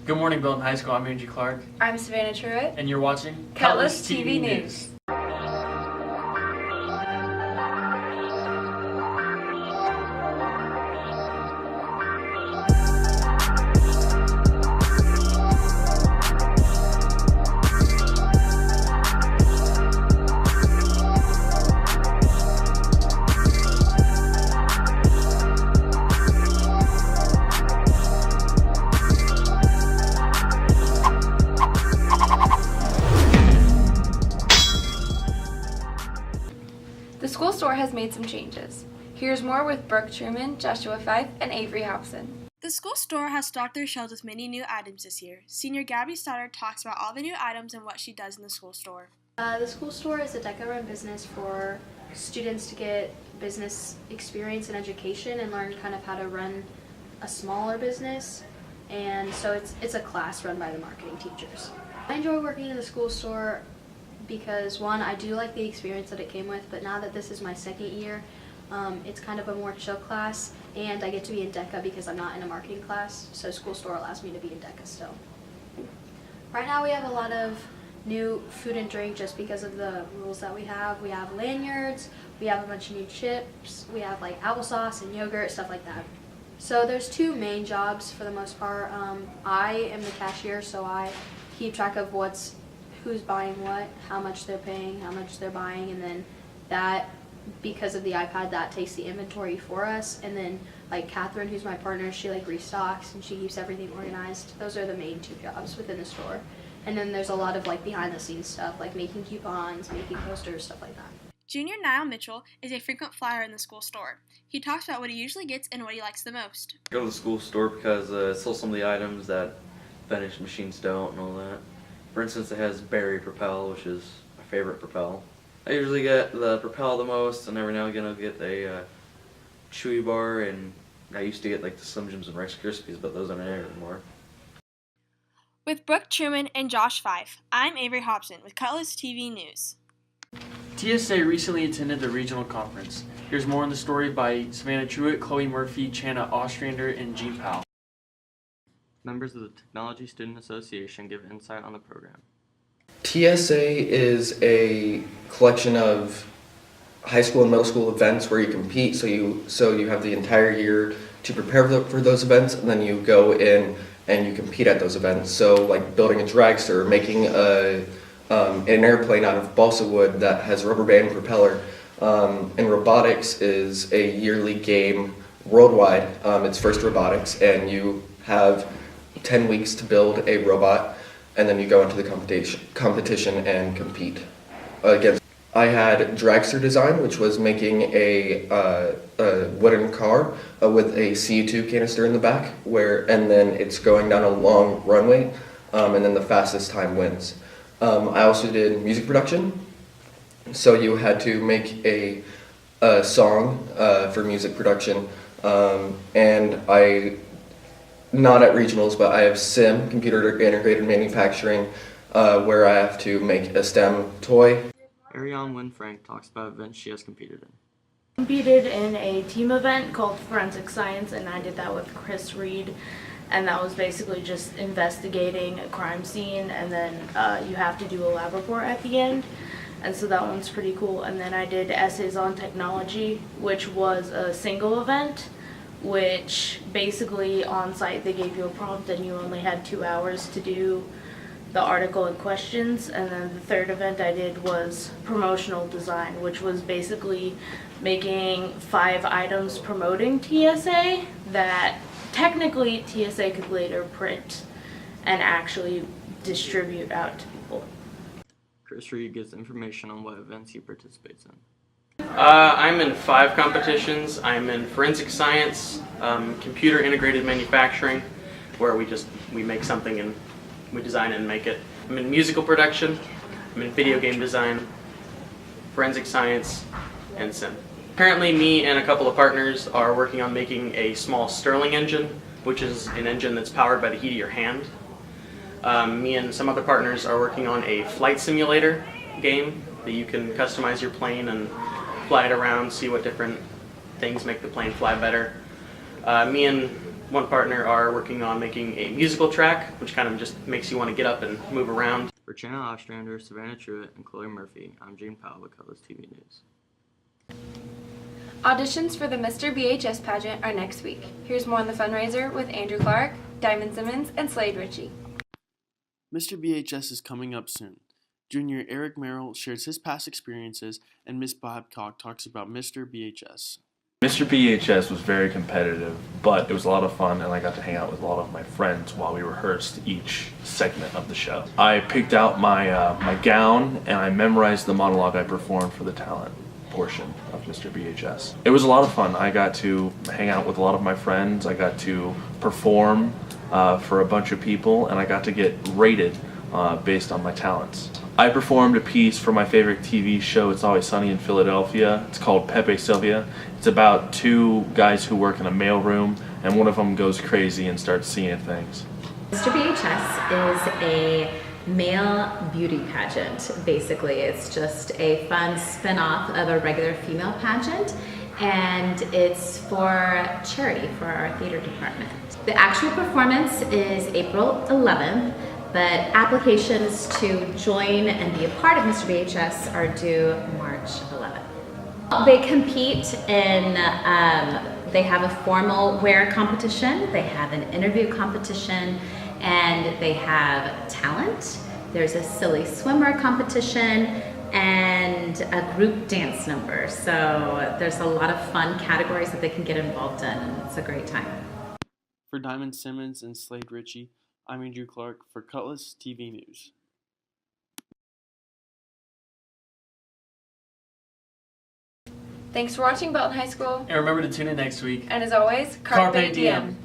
Good morning, Belton High School. I'm Angie Clark. I'm Savannah Truitt. And you're watching Cutlass TV News. The school store has made some changes. Here's more with Brooke Truman, Joshua Fife, and Avery Hobson. The school store has stocked their shelves with many new items this year. Senior Gabby Stoddard talks about all the new items and what she does in the school store. The school store is a DECA-run business for students to get business experience and education and learn kind of how to run a smaller business. And so it's a class run by the marketing teachers. I enjoy working in the school store because, one, I do like the experience that it came with, but now that this is my second year, it's kind of a more chill class, and I get to be in DECA because I'm not in a marketing class, so school store allows me to be in DECA still. Right now we have a lot of new food and drink just because of the rules that we have. We have lanyards, we have a bunch of new chips, we have like applesauce and yogurt, stuff like that. So there's two main jobs for the most part. I am the cashier, so I keep track of who's buying what, how much they're paying, how much they're buying, and then that, because of the iPad, that takes the inventory for us. And then like Catherine, who's my partner, she like restocks and she keeps everything organized. Those are the main two jobs within the store. And then there's a lot of like behind the scenes stuff, like making coupons, making posters, stuff like that. Junior Niall Mitchell is a frequent flyer in the school store. He talks about what he usually gets and what he likes the most. I go to the school store because it sells some of the items that vending machines don't and all that. For instance, it has Berry Propel, which is my favorite Propel. I usually get the Propel the most, and every now and again I'll get a Chewy bar, and I used to get like the Slim Jims and Rice Krispies, but those aren't there anymore. With Brooke Truman and Josh Fife, I'm Avery Hobson with Cutlass TV News. TSA recently attended the regional conference. Here's more on the story by Savannah Truitt, Chloe Murphy, Chana Ostrander, and Jean Powell. Members of the Technology Student Association give insight on the program. TSA is a collection of high school and middle school events where you compete, so you have the entire year to prepare for those events, and then you go in and you compete at those events. So like building a dragster, making an airplane out of balsa wood that has a rubber band propeller. And robotics is a yearly game worldwide. It's FIRST Robotics, and you have 10 weeks to build a robot, and then you go into the competition and compete against. I had dragster design, which was making a wooden car with a CO2 canister in the back, and then it's going down a long runway, and then the fastest time wins. I also did music production, so you had to make a song for music production, and not at regionals, but I have SIM, Computer Integrated Manufacturing, where I have to make a STEM toy. Ariane Winfrank talks about events she has competed in. Competed in a team event called Forensic Science, and I did that with Chris Reed, and that was basically just investigating a crime scene, and then you have to do a lab report at the end, and so that one's pretty cool. And then I did Essays on Technology, which was a single event, which basically on site they gave you a prompt and you only had 2 hours to do the article and questions. And then the third event I did was promotional design, which was basically making 5 items promoting TSA that technically TSA could later print and actually distribute out to people. Chris Reed gives information on what events he participates in. I'm in 5 competitions. I'm in forensic science, computer integrated manufacturing, where we make something and we design it and make it. I'm in musical production, I'm in video game design, forensic science, and sim. Currently, me and a couple of partners are working on making a small Stirling engine, which is an engine that's powered by the heat of your hand. Me and some other partners are working on a flight simulator game that you can customize your plane and fly it around, see what different things make the plane fly better. Me and one partner are working on making a musical track, which kind of just makes you want to get up and move around. For Chana Ostrander, Savannah Truitt, and Chloe Murphy, I'm Gene Powell with Cutlass TV News. Auditions for the Mr. BHS pageant are next week. Here's more on the fundraiser with Andrew Clark, Diamond Simmons, and Slade Ritchie. Mr. BHS is coming up soon. Junior Eric Merrill shares his past experiences, and Miss Babcock talks about Mr. BHS. Mr. BHS was very competitive, but it was a lot of fun, and I got to hang out with a lot of my friends while we rehearsed each segment of the show. I picked out my gown, and I memorized the monologue I performed for the talent portion of Mr. BHS. It was a lot of fun. I got to hang out with a lot of my friends. I got to perform for a bunch of people, and I got to get rated based on my talents. I performed a piece for my favorite TV show, It's Always Sunny in Philadelphia. It's called Pepe Sylvia. It's about two guys who work in a mailroom, and one of them goes crazy and starts seeing things. Mr. BHS is a male beauty pageant, basically. It's just a fun spin-off of a regular female pageant, and it's for charity for our theater department. The actual performance is April 11th, but applications to join and be a part of Mr. BHS are due March 11th. They compete in, they have a formal wear competition, they have an interview competition, and they have talent. There's a silly swimmer competition and a group dance number. So there's a lot of fun categories that they can get involved in, and it's a great time. For Diamond Simmons and Slade Ritchie, I'm Andrew Clark for Cutlass TV News. Thanks for watching Belton High School. And remember to tune in next week. And as always, Carpe Diem.